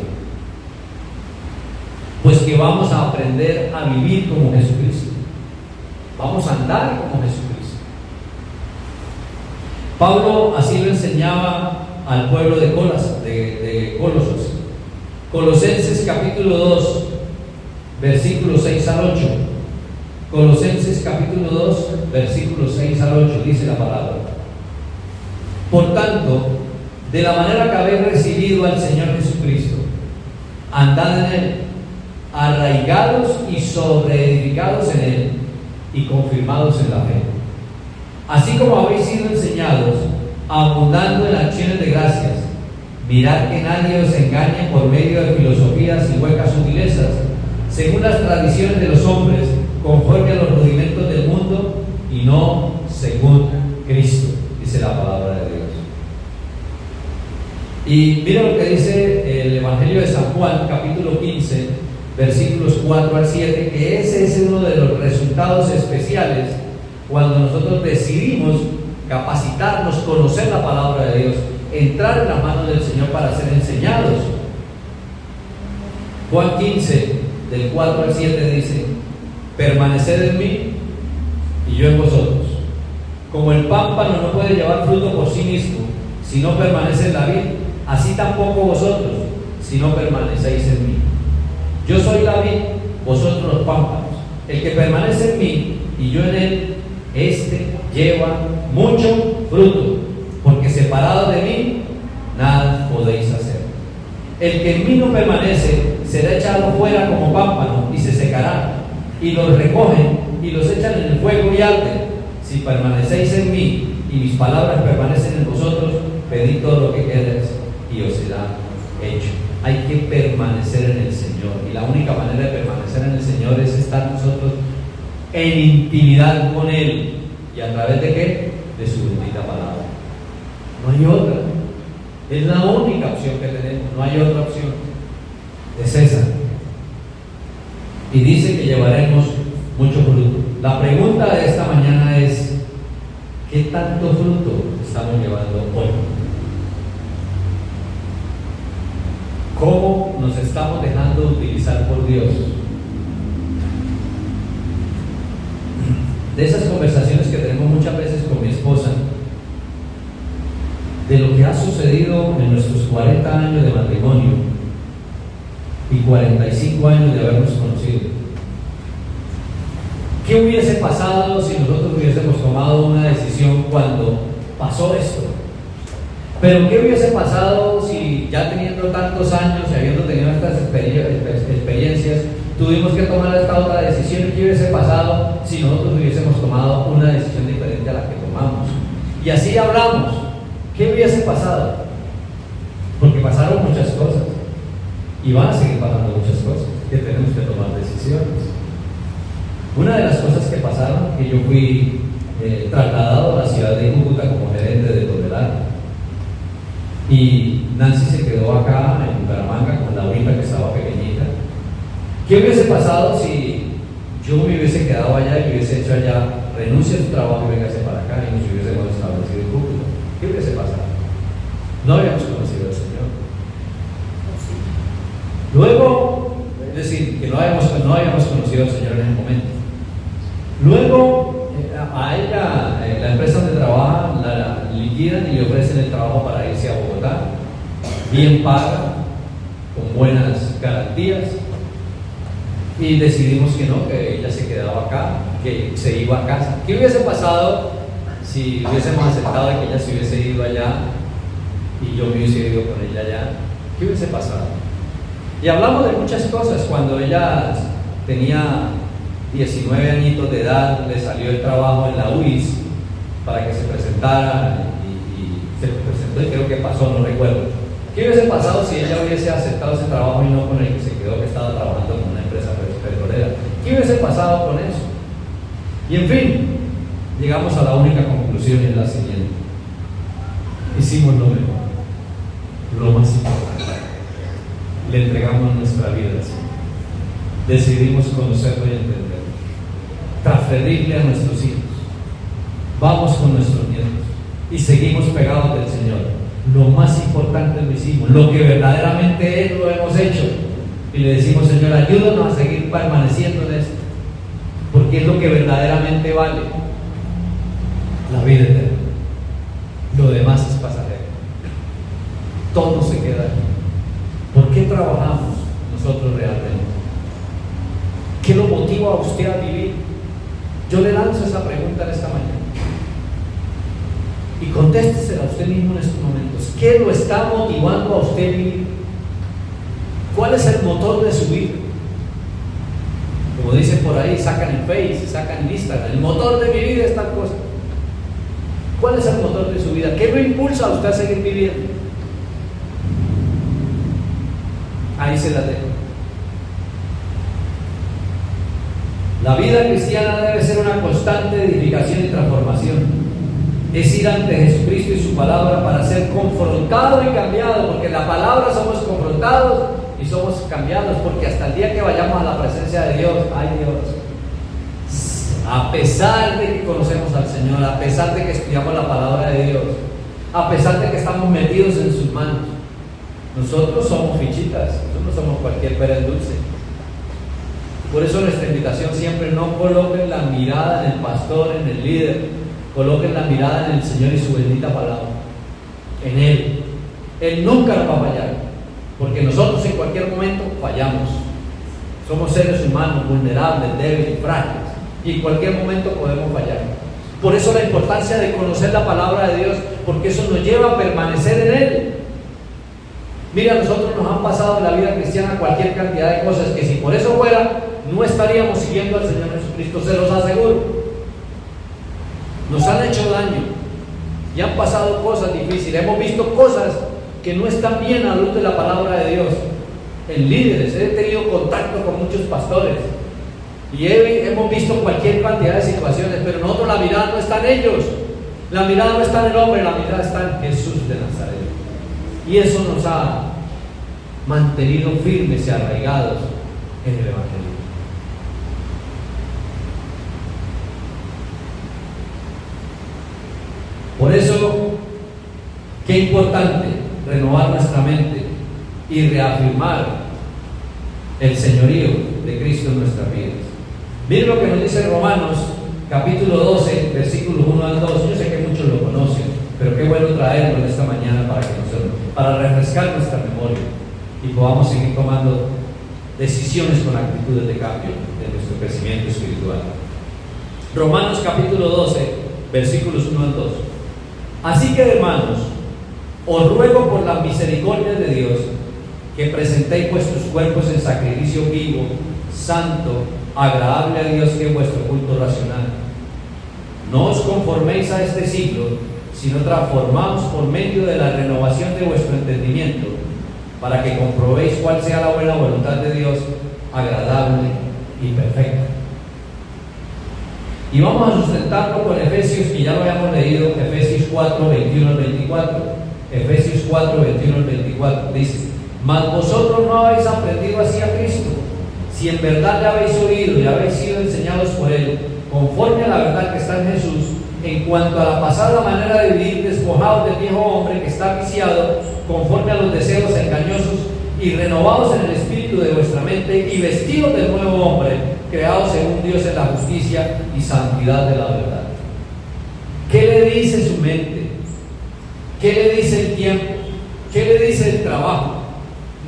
Pues que vamos a aprender a vivir como Jesucristo, vamos a andar como Jesucristo. Pablo así lo enseñaba al pueblo de Colosos. Colosenses capítulo 2, versículos 6 al 8. Colosenses capítulo 2, versículos 6 al 8, dice la palabra: por tanto, de la manera que habéis recibido al Señor Jesucristo, andad en Él, arraigados y sobreedificados en Él, y confirmados en la fe. Así como habéis sido enseñados, abundando en acciones de gracias. Mirad que nadie os engañe por medio de filosofías y huecas sutilezas, según las tradiciones de los hombres, conforme a los rudimentos del mundo, y no según Cristo, dice la palabra de Dios. Y mira lo que dice el Evangelio de San Juan, capítulo 15, versículos 4 al 7, que ese es uno de los resultados especiales cuando nosotros decidimos capacitarnos, conocer la palabra de Dios, entrar en las manos del Señor para ser enseñados. Juan 15, del 4 al 7 dice: permaneced en mí y yo en vosotros. Como el pámpano no puede llevar fruto por sí mismo si no permanece en la vid, así tampoco vosotros si no permanecéis en mí. Yo soy la vid, vosotros los pámpanos. El que permanece en mí y yo en él, este lleva mucho fruto, porque separado de mí nada podéis hacer. El que en mí no permanece será echado fuera como pámpano y se secará, y los recogen y los echan en el fuego y arden. Si permanecéis en mí y mis palabras permanecen en vosotros, pedid todo lo que queráis y os será hecho. Hay que permanecer en el Señor, y la única manera de permanecer en el Señor es estar nosotros en intimidad con Él. ¿Y a través de qué? De su bendita palabra. No hay otra. Es la única opción que tenemos, no hay otra opción. Es esa. Y dice que llevaremos mucho fruto. La pregunta de esta mañana es: ¿qué tanto fruto estamos llevando hoy? ¿Cómo nos estamos dejando utilizar por Dios? De esas conversaciones que tenemos muchas veces con mi esposa, de lo que ha sucedido en nuestros 40 años de matrimonio y 45 años de habernos conocido. ¿Qué hubiese pasado si nosotros hubiésemos tomado una decisión cuando pasó esto? Pero ¿qué hubiese pasado si ya teniendo tantos años y habiendo tenido estas experiencias, tuvimos que tomar esta otra decisión? ¿Qué hubiese pasado si nosotros hubiésemos tomado una decisión diferente a la que tomamos? Y así hablamos. ¿Qué hubiese pasado? Porque pasaron muchas cosas. Y van a seguir pasando muchas cosas que tenemos que tomar decisiones. Una de las cosas que pasaron, que yo fui trasladado a la ciudad de Cúcuta como gerente de Todelar. Y Nancy se quedó acá en Bucaramanga con Laurita, que estaba pequeñita. ¿Qué hubiese pasado si yo me hubiese quedado allá y hubiese hecho allá, renuncie a su trabajo y véngase para acá y nos hubiésemos establecido en Cúcuta? ¿Qué hubiese pasado? No habíamos conocido al Señor. Luego, es decir, que no habíamos conocido al Señor en ese momento. Luego, a ella, la empresa donde trabaja, la liquidan y le ofrecen el trabajo para irse a Bogotá, bien paga, con buenas garantías, y decidimos que no, que ella se quedaba acá, que se iba a casa. ¿Qué hubiese pasado si hubiésemos aceptado que ella se hubiese ido allá y yo me hubiese ido con ella allá? ¿Qué hubiese pasado? Y hablamos de muchas cosas. Cuando ella tenía 19 añitos de edad, le salió el trabajo en la UIS para que se presentara y se presentó y creo que pasó, no recuerdo. ¿Qué hubiese pasado si ella hubiese aceptado ese trabajo y no con el que se quedó, que estaba trabajando con una empresa petrolera? ¿Qué hubiese pasado con eso? Y en fin, llegamos a la única conclusión y es la siguiente: hicimos lo mejor, lo más importante. Le entregamos nuestra vida al Señor. Decidimos conocerlo y entenderlo, transferirle a nuestros hijos. Vamos con nuestros nietos y seguimos pegados del Señor. Lo más importante lo hicimos, lo que verdaderamente es, lo hemos hecho. Y le decimos: Señor, ayúdanos a seguir permaneciendo en esto, porque es lo que verdaderamente vale, la vida eterna. Lo demás es pasajero. Todo se queda aquí. ¿Por qué trabajamos nosotros realmente? ¿Qué lo motiva a usted a vivir? Yo le lanzo esa pregunta en esta mañana. Y contéstesela a usted mismo en estos momentos. ¿Qué lo está motivando a usted a vivir? ¿Cuál es el motor de su vida? Como dicen por ahí, sacan en Facebook, sacan en Instagram: el motor de mi vida es tal cosa. ¿Cuál es el motor de su vida? ¿Qué lo impulsa a usted a seguir viviendo? Ahí se la dejo. La vida cristiana debe ser una constante edificación y transformación. Es ir ante Jesucristo y su palabra para ser confrontado y cambiado, porque en la palabra somos confrontados y somos cambiados, porque hasta el día que vayamos a la presencia de Dios, ¡ay Dios! A pesar de que conocemos al Señor, a pesar de que estudiamos la palabra de Dios, a pesar de que estamos metidos en sus manos, nosotros somos fichitas, nosotros no somos cualquier pera en dulce. Por eso nuestra invitación siempre: no coloquen la mirada en el pastor, en el líder, coloquen la mirada en el Señor y su bendita palabra, en Él. Él nunca nos va a fallar, porque nosotros en cualquier momento fallamos. Somos seres humanos, vulnerables, débiles, frágiles, y en cualquier momento podemos fallar. Por eso la importancia de conocer la palabra de Dios, porque eso nos lleva a permanecer en Él. Mira, a nosotros nos han pasado en la vida cristiana cualquier cantidad de cosas que, si por eso fuera, no estaríamos siguiendo al Señor Jesucristo, se los aseguro. Nos han hecho daño y han pasado cosas difíciles. Hemos visto cosas que no están bien a la luz de la palabra de Dios. En líderes, he tenido contacto con muchos pastores y hemos visto cualquier cantidad de situaciones, pero nosotros la mirada no está en ellos, la mirada no está en el hombre, la mirada está en Jesús de Nazaret. Y eso nos ha mantenido firmes y arraigados en el Evangelio. Por eso, qué importante renovar nuestra mente y reafirmar el señorío de Cristo en nuestras vidas. Miren lo que nos dice Romanos, capítulo 12, versículos 1 al 2. Yo sé que muchos lo conocen, pero qué bueno traerlo en esta mañana para refrescar nuestra memoria y podamos seguir tomando decisiones con actitudes de cambio de nuestro crecimiento espiritual. Romanos capítulo 12, versículos 1 al 2. Así que, hermanos, os ruego por la misericordia de Dios que presentéis vuestros cuerpos en sacrificio vivo, santo, agradable a Dios, que es vuestro culto racional. No os conforméis a este siglo, sino transformaos por medio de la renovación de vuestro entendimiento, para que comprobéis cuál sea la buena voluntad de Dios, agradable y perfecta. Y vamos a sustentarlo con Efesios, que ya lo habíamos leído, Efesios 4, 21 al 24. Efesios 4, 21 al 24 dice: mas vosotros no habéis aprendido así a Cristo, si en verdad le habéis oído y habéis sido enseñados por Él, conforme a la verdad que está en Jesús, en cuanto a la pasada manera de vivir, despojados del viejo hombre que está viciado conforme a los deseos engañosos, y renovados en el espíritu de vuestra mente, y vestidos del nuevo hombre, creados según Dios en la justicia y santidad de la verdad. ¿Qué le dice su mente? ¿Qué le dice el tiempo? ¿Qué le dice el trabajo?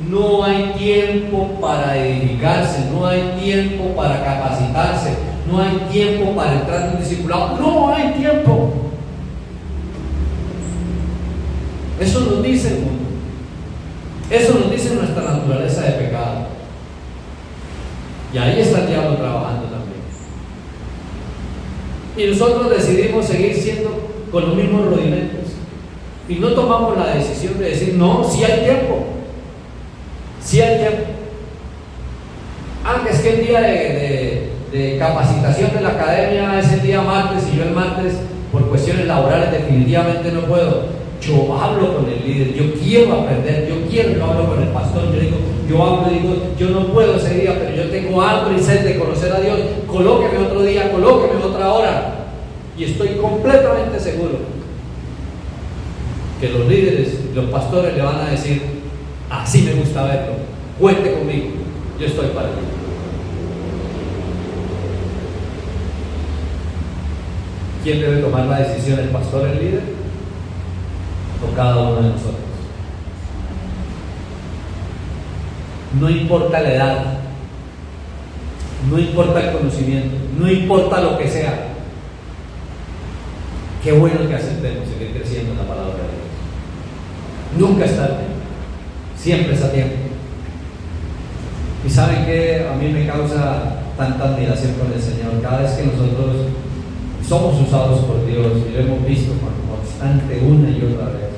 No hay tiempo para edificarse, no hay tiempo para capacitarse, no hay tiempo para entrar en un discipulado, no hay tiempo. Eso nos dice el mundo, eso nos dice nuestra naturaleza de pecado, y ahí está el diablo trabajando también. Y nosotros decidimos seguir siendo con los mismos rudimentos y no tomamos la decisión de decir: no, sí hay tiempo, sí hay tiempo. Es que el día de capacitación de la academia es el día martes, y yo el martes por cuestiones laborales definitivamente no puedo. Yo hablo con el líder, yo quiero aprender, yo hablo con el pastor, yo hablo y digo: yo no puedo ese día, pero yo tengo hambre y sed de conocer a Dios, colóqueme otro día, colóqueme otra hora. Y estoy completamente seguro que los líderes, los pastores le van a decir: así me gusta verlo, cuente conmigo, yo estoy para ti. ¿Quién debe tomar la decisión, el pastor, el líder, o cada uno de nosotros? No importa la edad, no importa el conocimiento, no importa lo que sea. Qué bueno que aceptemos seguir creciendo en la palabra de Dios. Nunca es tarde, siempre es a tiempo. Y saben que a mí me causa tanta admiración con el Señor cada vez que nosotros somos usados por Dios, y lo hemos visto constante una y otra vez,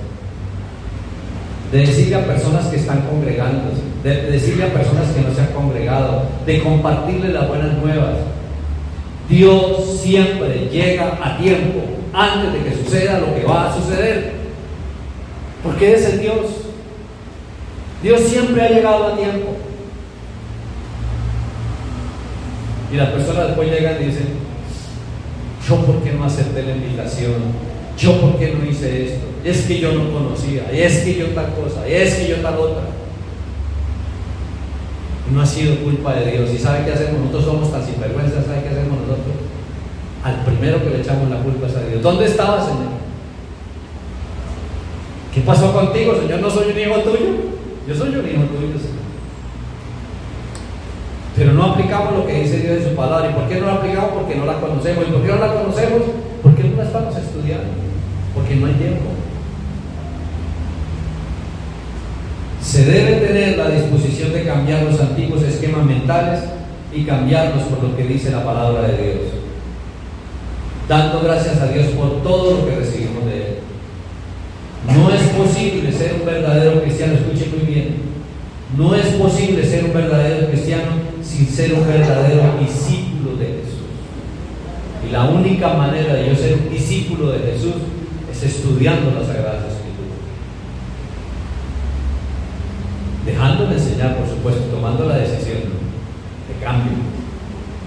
de decirle a personas que están congregándose, de decirle a personas que no se han congregado, de compartirle las buenas nuevas. Dios siempre llega a tiempo, antes de que suceda lo que va a suceder, porque es el Dios. Dios siempre ha llegado a tiempo. Y las personas después llegan y dicen: yo por qué no acepté la invitación, yo por qué no hice esto, es que yo no conocía, es que yo tal cosa, es que yo tal otra. No ha sido culpa de Dios. ¿Y sabe qué hacemos? Nosotros somos tan sinvergüenzas. ¿Sabe qué hacemos nosotros? Al primero que le echamos la culpa es a Dios. ¿Dónde estaba, Señor? ¿Qué pasó contigo, Señor? ¿No soy un hijo tuyo? Yo soy un hijo tuyo, Señor. Pero no aplicamos lo que dice Dios en su palabra. ¿Y por qué no lo aplicamos? Porque no la conocemos. ¿Y por qué no la conocemos? Porque no la estamos estudiando. Porque no hay tiempo. Se debe tener la disposición de cambiar los antiguos esquemas mentales y cambiarlos por lo que dice la palabra de Dios, dando gracias a Dios por todo lo que recibimos de Él. No es posible ser un verdadero cristiano, escuche muy bien, no es posible ser un verdadero cristiano sin ser un verdadero discípulo de Jesús. Y la única manera de yo ser un discípulo de Jesús es estudiando las Sagradas Escrituras, dejándome enseñar, por supuesto, tomando la decisión de cambio.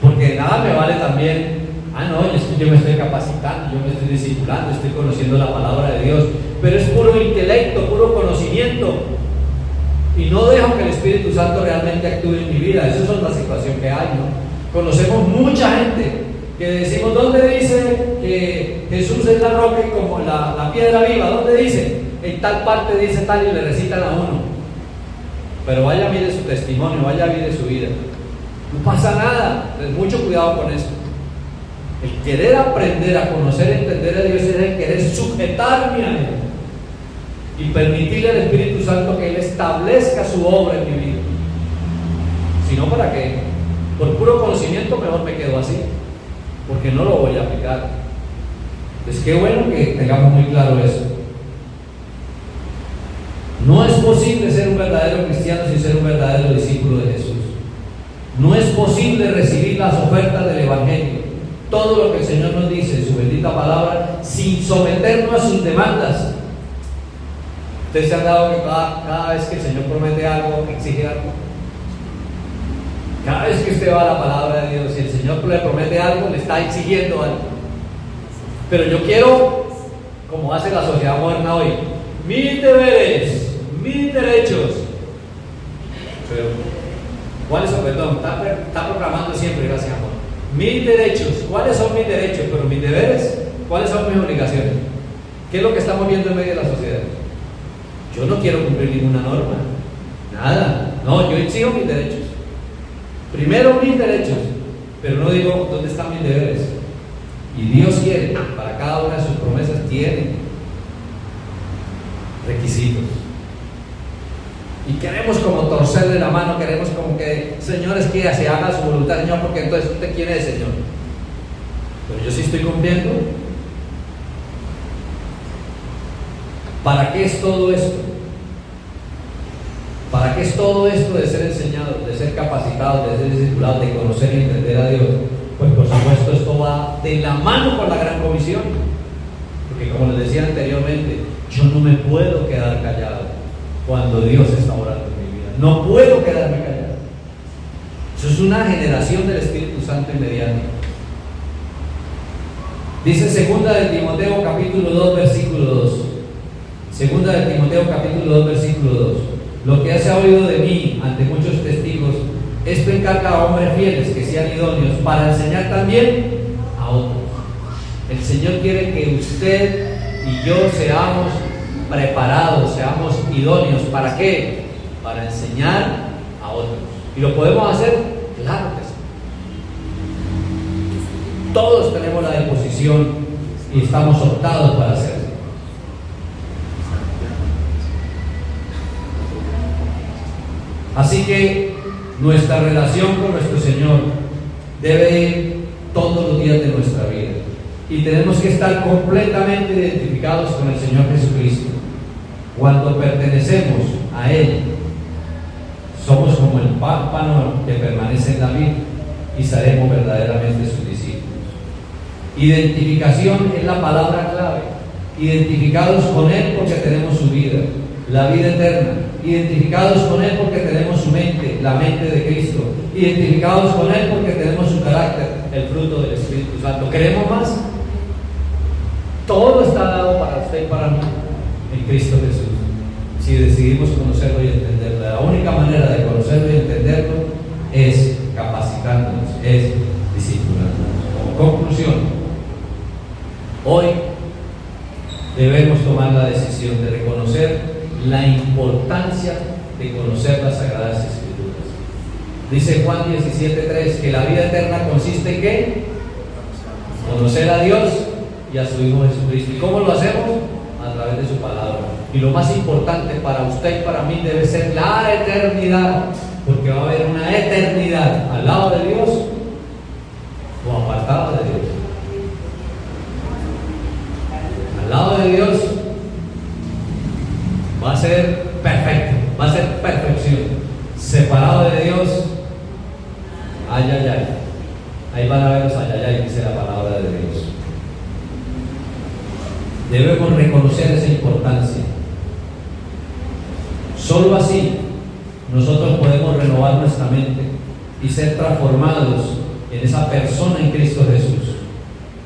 Porque nada me vale también: yo me estoy capacitando, yo me estoy discipulando, estoy conociendo la palabra de Dios, pero es puro intelecto, puro conocimiento, y no dejo que el Espíritu Santo realmente actúe en mi vida. Esa es otra situación que hay, ¿no? Conocemos mucha gente que decimos: ¿dónde dice que Jesús es la roca y como la piedra viva? ¿Dónde dice? En tal parte dice tal, y le recitan a uno. Pero vaya, mire su testimonio, vaya, mire su vida. No pasa nada. Ten mucho cuidado con eso. El querer aprender a conocer, entender a Dios, es el querer sujetarme a Él y permitirle al Espíritu Santo que Él establezca su obra en mi vida. Si no, ¿para qué? Por puro conocimiento mejor me quedo así, porque no lo voy a aplicar. Pues qué bueno que tengamos muy claro eso. No es posible ser un verdadero cristiano sin ser un verdadero discípulo de Jesús. No es posible recibir las ofertas del Evangelio, todo lo que el Señor nos dice en su bendita palabra, sin someternos a sus demandas. Ustedes se han dado que cada vez que el Señor promete algo, exige algo. Cada vez que usted va a la palabra de Dios y el Señor le promete algo, le está exigiendo algo. Pero yo quiero, como hace la sociedad moderna hoy, mis deberes, mis derechos. Pero, ¿cuáles son? Perdón, está proclamando siempre, gracias amor. Mis derechos, ¿cuáles son mis derechos? Pero mis deberes, ¿cuáles son mis obligaciones? ¿Qué es lo que estamos viendo en medio de la sociedad? Yo no quiero cumplir ninguna norma, nada. No, yo exijo mis derechos. Primero mis derechos, pero no digo dónde están mis deberes. Y Dios quiere, para cada una de sus promesas tiene requisitos. Y queremos como torcerle la mano, queremos como que, Señor, es que se haga su voluntad, Señor, porque entonces usted quién es, Señor. Pero yo sí estoy cumpliendo. ¿Para qué es todo esto? ¿Para qué es todo esto de ser enseñados, de ser capacitados, de ser discipulados, de conocer y entender a Dios? Pues por supuesto esto va de la mano con la gran comisión. Porque como les decía anteriormente, yo no me puedo quedar callado cuando Dios está obrando en mi vida. No puedo quedarme callado. Eso es una generación del Espíritu Santo inmediata. Dice segunda de Timoteo capítulo 2 versículo 2. Segunda de Timoteo capítulo 2 versículo 2. Lo que se ha oído de mí ante muchos testigos, esto encarga a hombres fieles que sean idóneos para enseñar también a otros. El Señor quiere que usted y yo seamos preparados, seamos idóneos. ¿Para qué? Para enseñar a otros. ¿Y lo podemos hacer? Claro que sí. Todos tenemos la disposición y estamos optados para hacerlo. Así que nuestra relación con nuestro Señor debe ir todos los días de nuestra vida. Y tenemos que estar completamente identificados con el Señor Jesucristo. Cuando pertenecemos a Él, somos como el pámpano que permanece en la vid y seremos verdaderamente sus discípulos. Identificación es la palabra clave. Identificados con Él porque tenemos su vida, la vida eterna. Identificados con Él porque tenemos su mente, la mente de Cristo. Identificados con Él porque tenemos su carácter, el fruto del Espíritu Santo. ¿Queremos más? Todo está dado para usted y para mí en Cristo Jesús. Si decidimos conocerlo y entenderlo, la única manera de conocerlo y entenderlo es capacitándonos, es discipulándonos. Como conclusión, hoy debemos tomar la decisión de reconocer la importancia de conocer las Sagradas Escrituras. Dice Juan 17:3 que la vida eterna consiste en ¿qué? Conocer a Dios y a su Hijo Jesucristo. ¿Y cómo lo hacemos? A través de su palabra. Y lo más importante para usted y para mí debe ser la eternidad, porque va a haber una eternidad al lado de Dios o apartado de Dios. Al lado de Dios va a ser perfecto, va a ser perfección. Separado de Dios, ay, ay, ay. Ahí van a ver los ay, ay, ay, dice la palabra de Dios. Debemos reconocer esa importancia. Solo así nosotros podemos renovar nuestra mente y ser transformados en esa persona en Cristo Jesús.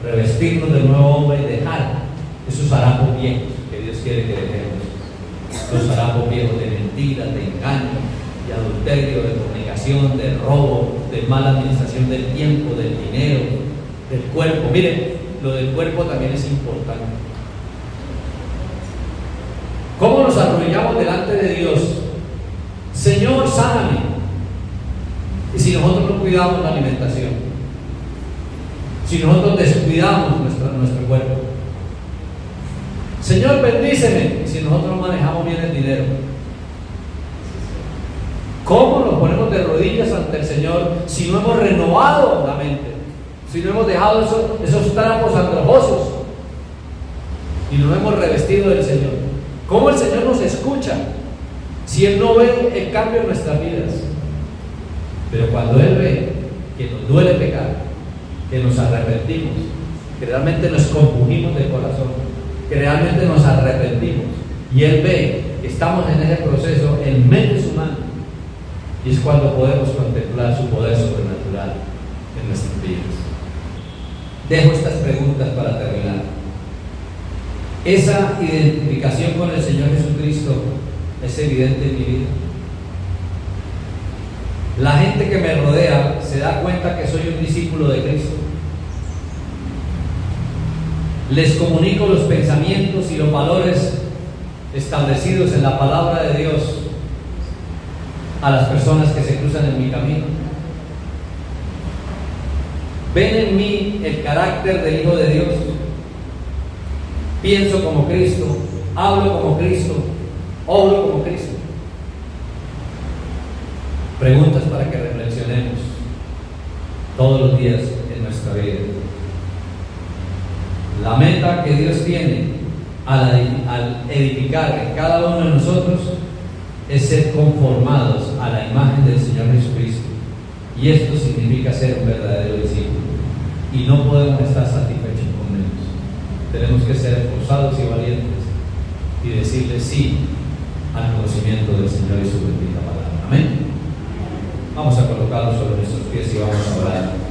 Revestirnos del nuevo hombre y dejar esos harapos viejos que Dios quiere que dejemos. Los harapos viejos de mentiras, de engaño, de adulterio, de fornicación, de robo, de mala administración del tiempo, del dinero, del cuerpo. Miren, lo del cuerpo también es importante. ¿Cómo nos arrodillamos delante de Dios? Señor, sáname. Y si nosotros no cuidamos la alimentación, si nosotros descuidamos nuestro cuerpo, Señor, bendíceme. Y si nosotros no manejamos bien el dinero, ¿cómo nos ponemos de rodillas ante el Señor si no hemos renovado la mente? Si no hemos dejado esos trapos andrajosos y nos hemos revestido del Señor. ¿Cómo el Señor nos escucha si Él no ve el cambio en nuestras vidas? Pero cuando Él ve que nos duele pecar, que nos arrepentimos, que realmente nos compungimos de corazón, que realmente nos arrepentimos, y Él ve que estamos en ese proceso, Él mete su mano, y es cuando podemos contemplar su poder sobrenatural en nuestras vidas. Dejo estas preguntas para terminar. ¿Esa identificación con el Señor Jesucristo es evidente en mi vida? La gente que me rodea se da cuenta que soy un discípulo de Cristo. Les comunico los pensamientos y los valores establecidos en la palabra de Dios a las personas que se cruzan en mi camino. Ven en mí el carácter del Hijo de Dios. Pienso como Cristo, hablo como Cristo, obro como Cristo. Preguntas para que reflexionemos todos los días en nuestra vida. La meta que Dios tiene al edificar en cada uno de nosotros es ser conformados a la imagen del Señor Jesucristo. Y esto significa ser un verdadero discípulo. Y no podemos estar satisfechos con menos. Tenemos que ser esforzados y valientes y decirle sí al conocimiento del Señor y su bendita palabra. Amén. Vamos a colocarnos sobre nuestros pies y vamos a orar.